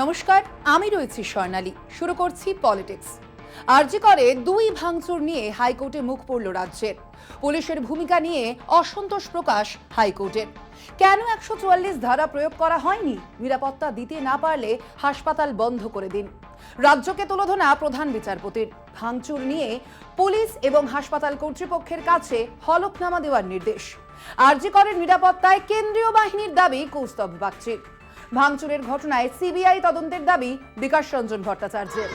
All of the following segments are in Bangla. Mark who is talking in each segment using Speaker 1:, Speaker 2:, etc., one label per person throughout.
Speaker 1: নমস্কার, আমি রয়েছি স্বর্ণালী। শুরু করছি পলিটিক্স। আরজি করে দুই ভাঙচুর নিয়ে হাইকোর্টে মুখ পড়ল রাজ্যের। পুলিশের ভূমিকা নিয়ে অসন্তোষ প্রকাশ হাইকোর্টের। কেন 144 ধারা প্রয়োগ করা হয়নি? নিরাপত্তা দিতে না পারলে হাসপাতাল বন্ধ করে দিন। রাজ্যকে তুলোধনা প্রধান বিচারপতির। ভাঙচুর নিয়ে পুলিশ এবং হাসপাতাল কর্তৃপক্ষের কাছে হলফনামা দেওয়ার নির্দেশ। আরজি করের নিরাপত্তায় কেন্দ্রীয় বাহিনীর দাবি কৌস্তভ বাগচির। ভাঙচুরের ঘটনায় সিবিআই তদন্তের দাবি বিকাশ রঞ্জন ভট্টাচার্যের।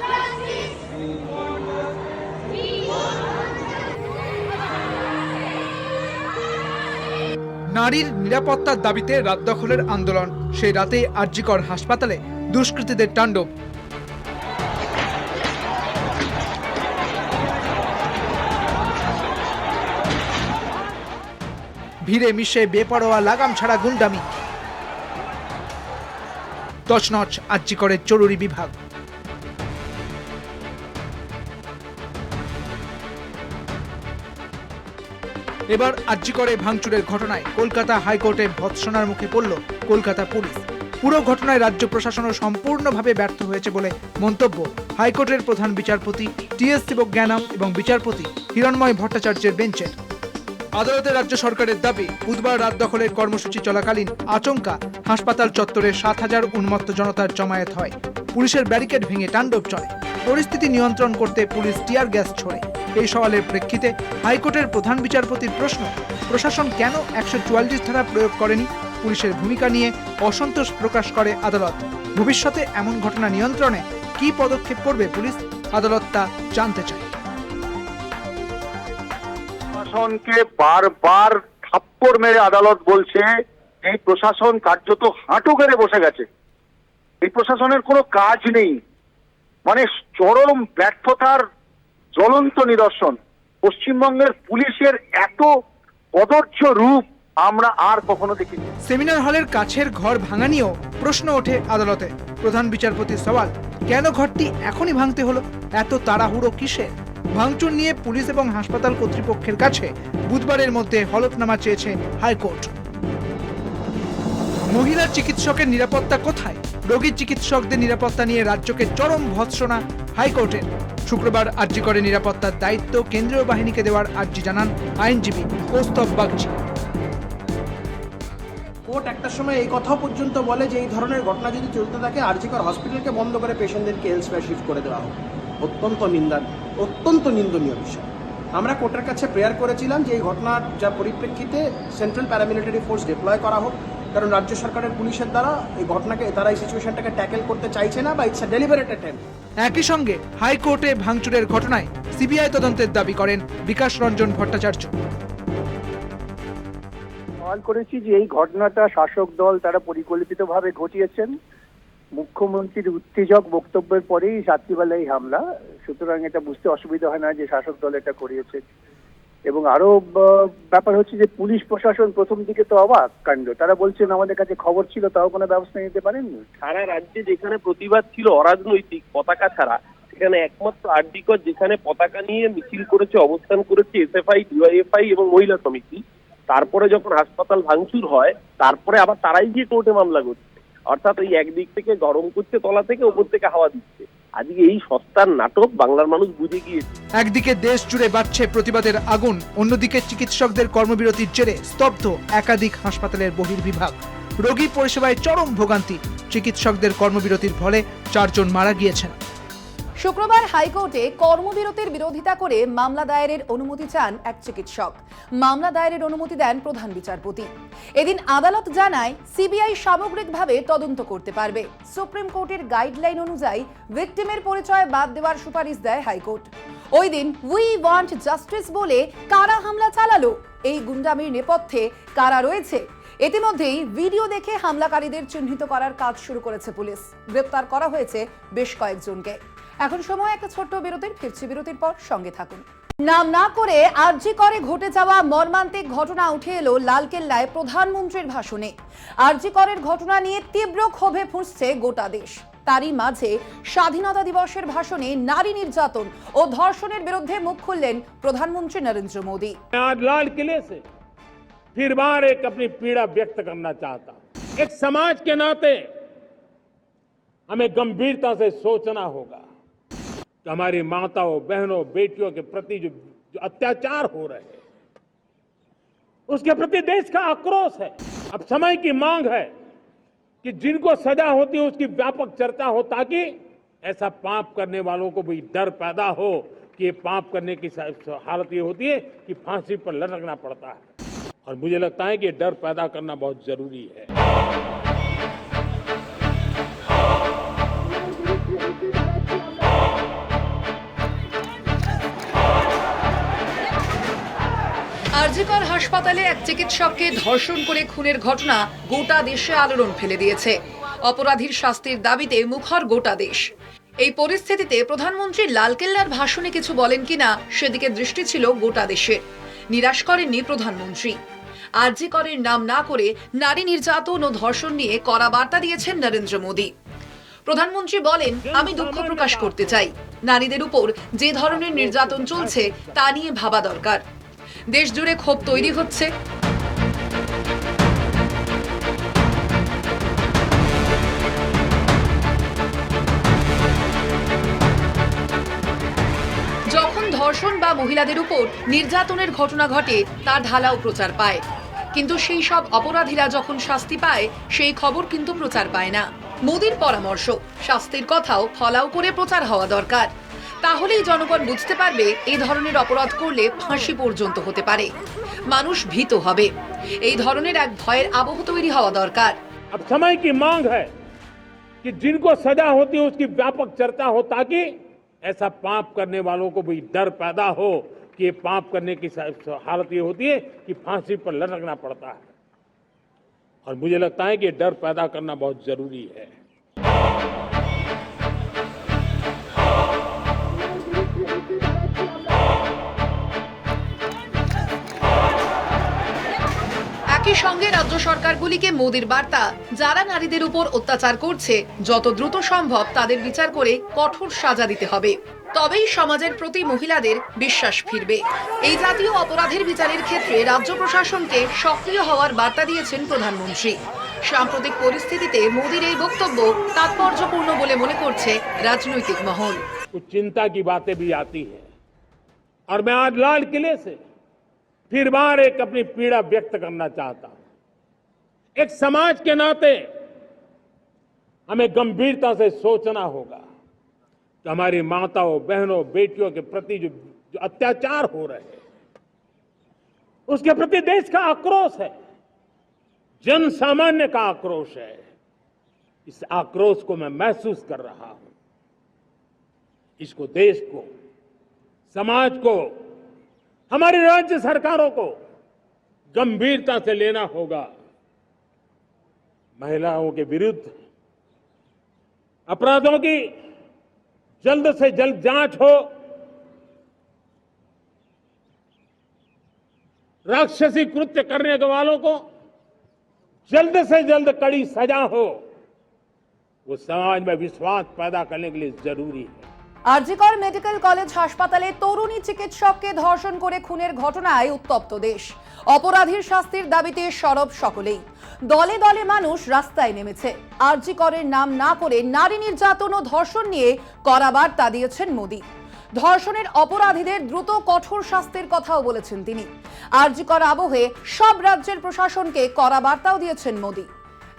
Speaker 2: নারীর নিরাপত্তার দাবিতে রাত দখলের আন্দোলন। সেই রাতে আরজি কর হাসপাতালে দুষ্কৃতীদের তাণ্ডব। ভিড়ে মিশে বেপরোয়া লাগাম ছাড়া গুন্ডামি। তছনছ আরজি করের জরুরি বিভাগ। এবার আরজি করে ভাঙচুরের ঘটনায় কলকাতা হাইকোর্টে ভৎসনার মুখে পড়ল কলকাতা পুলিশ। পুরো ঘটনায় রাজ্য প্রশাসনও সম্পূর্ণভাবে ব্যর্থ হয়েছে বলে মন্তব্য হাইকোর্টের প্রধান বিচারপতি টি.এস. শিবজ্ঞানম এবং বিচারপতি হিরণময় ভট্টাচার্যের বেঞ্চের। আদালতে রাজ্য সরকারের দাবি, বুধবার রাত দখলের কর্মসূচি চলাকালীন আচমকা হাসপাতাল চত্বরে 7,000 উন্মত্ত জনতার জমায়েত হয়। পুলিশের ব্যারিকেড ভেঙে তাণ্ডব চলে। পরিস্থিতি নিয়ন্ত্রণ করতে পুলিশ টিয়ার গ্যাস ছোড়ে। এই সওয়ালের প্রেক্ষিতে হাইকোর্টের প্রধান বিচারপতির প্রশ্ন, প্রশাসন কেন 144 ধারা প্রয়োগ করেনি? পুলিশের ভূমিকা নিয়ে অসন্তোষ প্রকাশ করে আদালত। ভবিষ্যতে এমন ঘটনা নিয়ন্ত্রণে কি পদক্ষেপ করবে পুলিশ? আদালত তা জানতে চায়।
Speaker 3: প্রশাসনকে বারবার থাপ্পড় মেরে আদালত বলছে এই প্রশাসন কার্যত হাঁটু গেড়ে বসে গেছে। এই প্রশাসনের কোনো কাজ নেই, মানে চরম ব্যর্থতার জ্বলন্ত নিদর্শন। পশ্চিমবঙ্গের পুলিশের এত কদর্য রূপ আমরা আর কখনো দেখিনি।
Speaker 2: সেমিনার হলের কাছের ঘর ভাঙা নিয়েও প্রশ্ন ওঠে আদালতে। প্রধান বিচারপতির সওয়াল, কেন ঘরটি এখনই ভাঙতে হলো? এত তাড়াহুড়ো কিসে? ভাঙচুর নিয়ে পুলিশ এবং হাসপাতাল কর্তৃপক্ষের কাছে বুধবারের মধ্যে হলফনামা চেয়েছে হাইকোর্ট। মহিলা চিকিৎসকের নিরাপত্তা কোথায়? রোগী চিকিৎসকদের নিরাপত্তা নিয়ে রাজ্যকে চরম ভৎসনা হাইকোর্টের। শুক্রবার আরজি করে নিরাপত্তার দায়িত্ব কেন্দ্রীয় বাহিনীকে দেওয়ার আর্জি জানান আইনজীবী কৌস্তভ বাগচি।
Speaker 4: কোর্ট একটা সময় এই কথা পর্যন্ত বলে যে এই ধরনের ঘটনা যদি চলতে থাকে আরজি কর হসপিটালকে বন্ধ করে পেশেন্টদেরকে এলসওয়্যার শিফট করে দেওয়া হোক। অত্যন্ত নিন্দনীয় বিষয়। আমরা কোর্টের কাছে প্রেয়ার করেছিলাম যে এই ঘটনার যা পরিপ্রেক্ষিতে সেন্ট্রাল প্যারামিলিটারি ফোর্স ডিপ্লয় করা হোক, কারণ রাজ্য সরকারের পুলিশের দ্বারা এই ঘটনাকে তারা এই সিচুয়েশনটাকে ট্যাকেল করতে চাইছে না, বা ইটস আ ডেলিবারেট অ্যাটেম্প্ট।
Speaker 2: একই সঙ্গে হাইকোর্টে ভাঙচুরের ঘটনায় সিবিআই তদন্তের দাবি করেন বিকাশ রঞ্জন ভট্টাচার্য।
Speaker 5: সওয়াল করেছি যে এই ঘটনাটা শাসক দল তারা পরিকল্পিতভাবে ঘটিয়েছেন। মুখ্যমন্ত্রীর উত্তেজক বক্তব্যের পরেই রাত্রিবেলায় হামলা, সুতরাং এটা বুঝতে অসুবিধা হয় না যে শাসক দল এটা করিয়েছে। এবং আরো ব্যাপার হচ্ছে যে পুলিশ প্রশাসন প্রথম দিকে তো অবাক কাণ্ড, তারা বলছেন আমাদের কাছে খবর ছিল তাও কোনো ব্যবস্থা নিতে পারেননি।
Speaker 6: সারা রাজ্যে যেখানে প্রতিবাদ ছিল অরাজনৈতিক পতাকা ছাড়া, সেখানে একমাত্র আরজি কর যেখানে পতাকা নিয়ে মিছিল করেছে, অবস্থান করেছে এসএফআই, ডিওয়াইএফআই এবং মহিলা সমিতি, তারপরে যখন হাসপাতাল ভাঙচুর হয় তারপরে আবার তারাই গিয়ে কোর্টে মামলা করছে। অর্থাৎ এই একদিক থেকে গরম করছে তলা থেকে, উপর থেকে হাওয়া দিচ্ছে। আজকে এই সস্তার নাটক বাংলার মানুষ বুঝে গিয়েছে।
Speaker 2: একদিকে দেশ জুড়ে বাড়ছে প্রতিবাদের আগুন, অন্যদিকে চিকিৎসকদের কর্মবিরতির জেরে স্তব্ধ একাধিক হাসপাতালের বহির্বিভাগ। রোগী পরিষেবায় চরম ভোগান্তি। চিকিৎসকদের কর্মবিরতির ফলে 4 জন মারা গিয়েছেন।
Speaker 1: শুক্রবার হাইকোর্টে কর্মবিরতির বিরোধিতা করে মামলা দায়েরের অনুমতি চান এক চিকিৎসক। মামলা দায়েরের অনুমতি দেন প্রধান বিচারপতি। এদিন আদালত জানায় সিবিআই সামগ্রিকভাবে তদন্ত করতে পারবে। সুপ্রিম কোর্টের গাইডলাইন অনুযায়ী ভিকটিমের পরিচয় বাদ দেওয়ার সুপারিশ দেয় হাইকোর্ট। ওই দিন উই ওয়ান্ট জাস্টিস বলে কারা হামলা চালালো, এই গুন্ডামির নেপথ্যে কারা রয়েছে, ইতিমধ্যেই ভিডিও দেখে হামলাকারীদের চিহ্নিত করার কাজ শুরু করেছে পুলিশ। গ্রেপ্তার করা হয়েছে বেশ কয়েকজনকে। এখন সময় একটা ছোট্ট বিরতির। ফিরছি বিরতির পর, সঙ্গে থাকুন। নাম না করে আরজি করে ঘটে যাওয়া মর্মান্তিক ঘটনা উঠে এলো লালকেল্লায় প্রধানমন্ত্রীর ভাষণে। আরজি করের ঘটনা নিয়ে তীব্র ক্ষোভে ফুঁসছে গোটা দেশ। তারই মাঝে স্বাধীনতা দিবসের ভাষণে নারী নির্যাতন ও ধর্ষণের বিরুদ্ধে মুখ খুললেন প্রধানমন্ত্রী নরেন্দ্র মোদী।
Speaker 7: आज लाल किले से फिर बार एक अपनी पीड़ा व्यक्त करना चाहता हूं। एक समाज के नाते हमें गंभीरता से सोचना होगा कि हमारी माताओं, बहनों, बेटियों के प्रति जो अत्याचार हो रहे हैं, उसके प्रति देश का आक्रोश है। अब समय की मांग है कि जिनको सजा होती है उसकी व्यापक चर्चा हो, ताकि ऐसा पाप करने वालों को भी डर पैदा हो कि ये पाप करने की हालत ये होती है कि फांसी पर लटकना पड़ता है। और मुझे लगता है कि ये डर पैदा करना बहुत जरूरी है।
Speaker 1: আরজিকর হাসপাতালে এক চিকিৎসককে ধর্ষণ করে খুনের ঘটনা গোটা দেশে আলোড়ন ফেলে দিয়েছে। অপরাধীর শাস্তির দাবিতে মুখর গোটা দেশ। এই পরিস্থিতিতে প্রধানমন্ত্রী লালকেল্লার ভাষণে কিছু বলেন কিনা সেদিকে দৃষ্টি ছিল গোটা দেশের। নিরাশ করেননি প্রধানমন্ত্রী। আরজিকরের নাম না করে নারী নির্যাতন ও ধর্ষণ নিয়ে কড়া বার্তা দিয়েছেন নরেন্দ্র মোদী। প্রধানমন্ত্রী বলেন, আমি দুঃখ প্রকাশ করতে চাই, নারীদের উপর যে ধরনের নির্যাতন চলছে তা নিয়ে ভাবা দরকার। দেশ জুড়ে ক্ষোভ তৈরি হচ্ছে। যখন ধর্ষণ বা মহিলাদের উপর নির্যাতনের ঘটনা ঘটে তার ঢালাও প্রচার পায়, কিন্তু সেই সব অপরাধীরা যখন শাস্তি পায় সেই খবর কিন্তু প্রচার পায় না। মোদীর পরামর্শ, শাস্তির কথাও ফলাও করে প্রচার হওয়া দরকার। তাহলেই জনগণ বুঝতে পারবে এই ধরনের অপরাধ করলে ফাঁসি পর্যন্ত হতে পারে। মানুষ ভীত হবে। এই ধরনের এক ভয়ের আবহ তৈরি হওয়া দরকার।
Speaker 7: अब समय की मांग है कि जिनको सजा होती है उसकी व्यापक चर्चा हो, ताकि ऐसा पाप करने वालों को भी डर पैदा हो कि ये पाप करने की हालत ये होती है कि फांसी पर लटकना पड़ता है। और मुझे लगता है कि ये डर पैदा करना बहुत जरूरी है।
Speaker 1: একই সঙ্গে রাজ্য সরকারগুলিকে মোদির বার্তা, যারা নারীদের উপর অত্যাচার করছে যত দ্রুত সম্ভব তাদের বিচার করে কঠোর সাজা দিতে হবে। তবেই সমাজের প্রতি মহিলাদের বিশ্বাস ফিরবে। এই জাতীয় অপরাধের বিচারের ক্ষেত্রে রাজ্য প্রশাসনকে সক্রিয় হওয়ার বার্তা দিয়েছেন প্রধানমন্ত্রী। সাম্প্রতিক পরিস্থিতিতে মোদির এই বক্তব্য তাৎপর্যপূর্ণ বলে মনে করছে রাজনৈতিক মহল।
Speaker 7: कुछ चिंता की बातें भी आती है और मैं आज लाल किले से फिर बार एक अपनी पीड़ा व्यक्त करना चाहता हूं। एक समाज के नाते हमें गंभीरता से सोचना होगा कि हमारी माताओं, बहनों, बेटियों के प्रति जो अत्याचार हो रहे हैं, उसके प्रति देश का आक्रोश है, जन सामान्य का आक्रोश है। इस आक्रोश को मैं महसूस कर रहा हूं। इसको देश को, समाज को, हमारी राज्य सरकारों को गंभीरता से लेना होगा। महिलाओं के विरुद्ध अपराधों की जल्द से जल्द जांच हो, राक्षसी कृत्य करने वालों को जल्द से जल्द कड़ी सजा हो, वो समाज में विश्वास पैदा करने के लिए जरूरी है।
Speaker 1: আরজিকর মেডিকেল কলেজ হাসপাতালে তরুণী চিকিৎসককে ধর্ষণ করে খুনের ঘটনায় উত্তপ্ত দেশ। অপরাধীর শাস্তির দাবিতে সরব সকলেই। দলে দলে মানুষ রাস্তায় নেমেছে। আরজিকরের নাম না করে নারী নির্যাতন ও ধর্ষণ নিয়ে কড়া বার্তা দিয়েছেন মোদী। ধর্ষণের অপরাধীদের দ্রুত কঠোর শাস্তির কথাও বলেছেন তিনি। আরজিকর আবহে সব রাজ্যের প্রশাসনকে কড়া বার্তাও দিয়েছেন মোদী।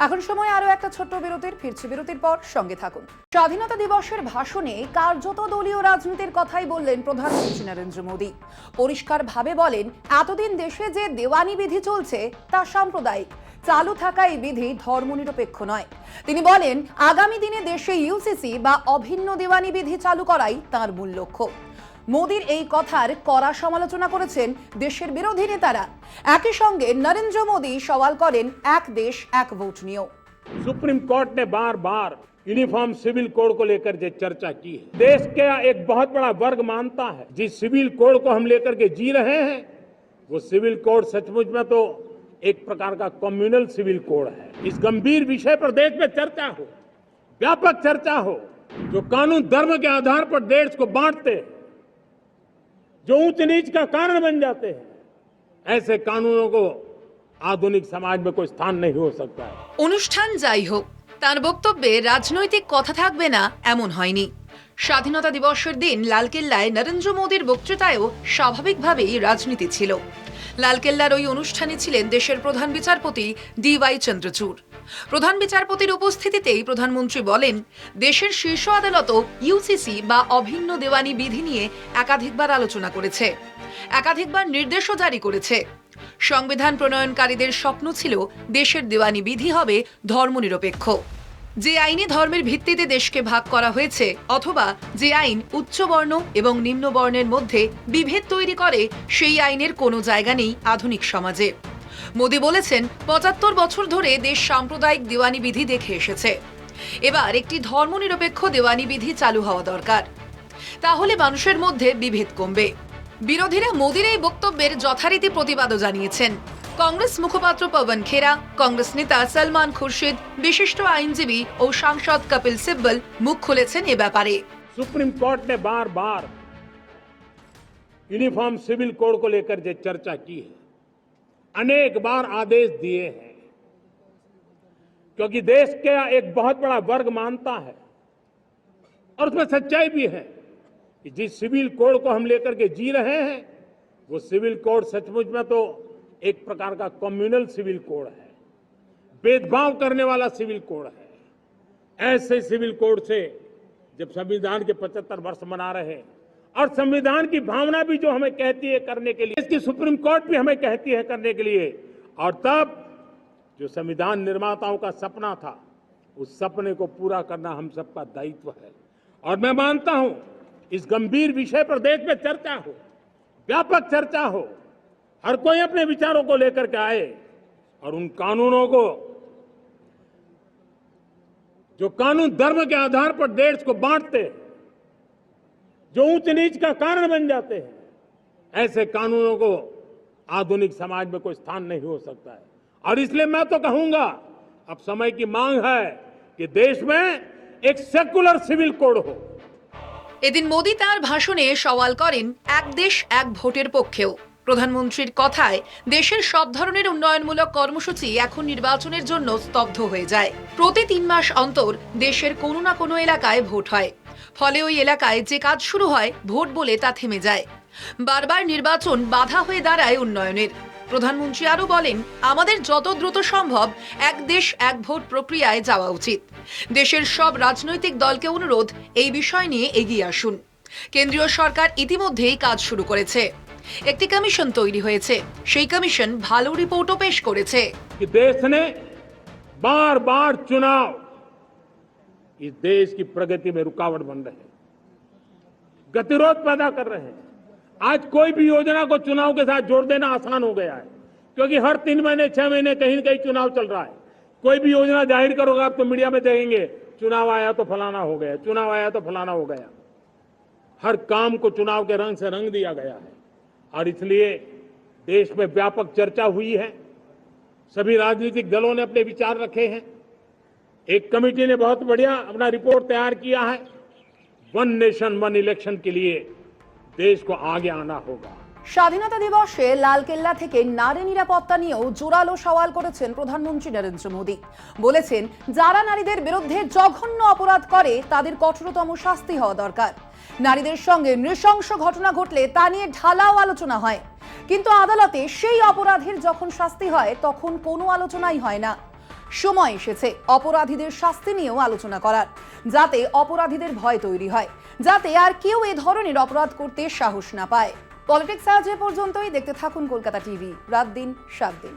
Speaker 1: এখন সময় আরো একটা ছোট্ট বিরতির। ফিরছি বিরতির পর, সঙ্গে থাকুন। স্বাধীনতা দিবসের ভাষণে কার্যত দলীয় রাজনীতির কথাই বললেন প্রধানমন্ত্রী নরেন্দ্র মোদী। পরিষ্কারভাবে বলেন, এতদিন দেশে যে দেওয়ানি বিধি চলছে তা সাম্প্রদায়িক। চালু থাকা এই বিধি ধর্মনিরপেক্ষ নয়। তিনি বলেন, আগামী দিনে দেশে ইউসিসি বা অভিন্ন দেওয়ানি বিধি চালু করাই তাঁর মূল লক্ষ্য। মোদীর এই কথার কড়া সমালোচনা করেছেন দেশের বিরোধী নেতারা। একই সঙ্গে নরেন্দ্র মোদী সওয়াল করেন এক দেশ এক ভোট নিয়েও।
Speaker 7: सुप्रीम कोर्ट ने बार बार यूनिफॉर्म सिविल कोड को लेकर जो चर्चा की है, देश का एक बहुत बड़ा वर्ग मानता है जिस सिविल कोड को हम लेकर के जी रहे हैं, वो सिविल कोड सचमुच में तो एक प्रकार का कम्युनल सिविल कोड है। इस गंभीर विषय पर देश में चर्चा हो, व्यापक चर्चा हो। जो कानून धर्म के आधार पर देश को बांटते हैं, जो ऊंच नीच का कारण बन जाते हैं, ऐसे कानूनों को आधुनिक समाज में कोई स्थान नहीं हो सकता है।
Speaker 1: অনুষ্ঠান যাই হোক, তার বক্তব্যে রাজনৈতিক কথা থাকবে না এমন হয়নি। স্বাধীনতা দিবসের দিন লালকেল্লায় নরেন্দ্র মোদীর বক্তৃতায়ও স্বাভাবিকভাবেই রাজনীতি ছিল। লালকেল্লার ওই অনুষ্ঠানে ছিলেন দেশের প্রধান বিচারপতি DY চন্দ্রচূড়। প্রধান বিচারপতির উপস্থিতিতেই প্রধানমন্ত্রী বলেন, দেশের শীর্ষ আদালতও ইউসিসি বা অভিন্ন দেওয়ানি বিধি নিয়ে একাধিকবার আলোচনা করেছে, একাধিকবার নির্দেশও জারি করেছে। সংবিধান প্রণয়নকারীদের স্বপ্ন ছিল দেশের দেওয়ানি বিধি হবে ধর্মনিরপেক্ষ। যে আইনে ধর্মের ভিত্তিতে দেশকে ভাগ করা হয়েছে, অথবা যে আইন উচ্চবর্ণ এবং নিম্নবর্ণের মধ্যে বিভেদ তৈরি করে, সেই আইনের কোনো জায়গা নেই আধুনিক সমাজে। মোদী বলেছেন, ৭৫ বছর ধরে দেশ সাম্প্রদায়িক দেওয়ানি বিধি দেখে এসেছে। এবার একটি ধর্মনিরপেক্ষ দেওয়ানি বিধি চালু হওয়া দরকার, তাহলে মানুষের মধ্যে বিভেদ কমবে। বিরোধীরা মোদীর এই বক্তব্যের যথারীতি প্রতিবাদও জানিয়েছেন। কংগ্রেস মুখপাত্র পবন খেরা, কংগ্রেস নেতা সলমান খুরশিদ, বিশিষ্ট আইনজীবী ও সাংসদ কপিল সিব্বল মুখ খুলেছেন এ ব্যাপারে।
Speaker 7: सुप्रीम कोर्ट ने बार बार यूनिफॉर्म सिविल कोड को लेकर जो चर्चा की है, अनेक बार आदेश दिए हैं, क्योंकि देश का एक बहुत बड़ा वर्ग मानता है और उसमें सच्चाई भी है कि जिस सिविल कोड को हम लेकर के जी रहे हैं, वो सिविल कोड सचमुच में तो एक प्रकार का कम्युनल सिविल कोड है, भेदभाव करने वाला सिविल कोड है। ऐसे सिविल कोड से जब संविधान के 75 वर्ष मना रहे हैं और संविधान की भावना भी जो हमें कहती है करने के लिए, इसकी सुप्रीम कोर्ट भी हमें कहती है करने के लिए, और तब जो संविधान निर्माताओं का सपना था, उस सपने को पूरा करना हम सबका दायित्व है। और मैं मानता हूं इस गंभीर विषय पर देश में चर्चा हो, व्यापक चर्चा हो, हर कोई अपने विचारों को लेकर के आए और उन कानूनों को, जो कानून धर्म के आधार पर देश को बांटते हैं, जो ऊंच नीच का कारण बन जाते हैं, ऐसे कानूनों को आधुनिक समाज में कोई स्थान नहीं हो सकता है। और इसलिए मैं तो कहूंगा, अब समय की मांग है कि देश में एक सेकुलर सिविल कोड हो।
Speaker 1: এদিন মোদী তার ভাষণে সওয়াল করেন এক দেশ এক ভোটের পক্ষেও। প্রধানমন্ত্রীর কথায় দেশের সব ধরনের উন্নয়নমূলক কর্মসূচি এখন নির্বাচনের জন্য স্তব্ধ হয়ে যায়। প্রতি ৩ মাস অন্তর দেশের কোনো না কোনো এলাকায় ভোট হয়, ফলে ওই এলাকায় যে কাজ শুরু হয় ভোট বলে তা থেমে যায়। বারবার নির্বাচন বাধা হয়ে দাঁড়ায় উন্নয়নের। প্রধানমন্ত্রী আরও বলেন, আমাদের যত দ্রুত সম্ভব এক দেশ এক ভোট প্রক্রিয়ায় যাওয়া উচিত। দেশের সব রাজনৈতিক দলকে অনুরোধ, এই বিষয় নিয়ে এগিয়ে আসুন। কেন্দ্রীয় সরকার ইতিমধ্যেই কাজ শুরু করেছে। একটি কমিশন তৈরি হয়েছে, সেই কমিশন ভালো রিপোর্টও পেশ করেছে।
Speaker 7: कि देश ने बार बार चुनाव इस देश की प्रगति में रुकावट बन रहे हैं, गतिरोध पैदा कर रहे हैं। आज कोई भी योजना को चुनाव के साथ जोड़ देना आसान हो गया है, क्योंकि हर 3 महीने 6 महीने कहीं न कहीं चुनाव चल रहा है। कोई भी योजना जाहिर करोगे आप तो मीडिया में देखेंगे, चुनाव आया तो फलाना हो गया, चुनाव आया तो फलाना हो गया। हर काम को चुनाव के रंग से रंग दिया गया है और इसलिए देश में व्यापक चर्चा हुई है। सभी राजनीतिक दलों ने अपने विचार रखे हैं। एक कमेटी ने बहुत बढ़िया अपना रिपोर्ट तैयार किया है। वन नेशन वन इलेक्शन के लिए देश को आगे आना होगा।
Speaker 1: স্বাধীনতা দিবসে লালকেল্লা থেকে নারী নিরাপত্তা নিয়েও জোরালো সওয়াল করেছেন প্রধানমন্ত্রী নরেন্দ্র মোদী। বলেছেন, যারা নারীদের বিরুদ্ধে জঘন্য অপরাধ করে তাদের কঠোরতম শাস্তি হওয়া দরকার। নারীদের সঙ্গে নৃশংস ঘটনা ঘটলে তা নিয়ে ঢালাও আলোচনা হয়, কিন্তু আদালতে সেই অপরাধীর যখন শাস্তি হয় তখন কোনো আলোচনাই হয় না। সময় এসেছে অপরাধীদের শাস্তি নিয়েও আলোচনা করার, যাতে অপরাধীদের ভয় তৈরি হয়, যাতে আর কেউ এ ধরনের অপরাধ করতে সাহস না পায়। পলিটিক্স আজ এ পর্যন্তই। দেখতে থাকুন কলকাতা টিভি, রাত দিন 7 দিন।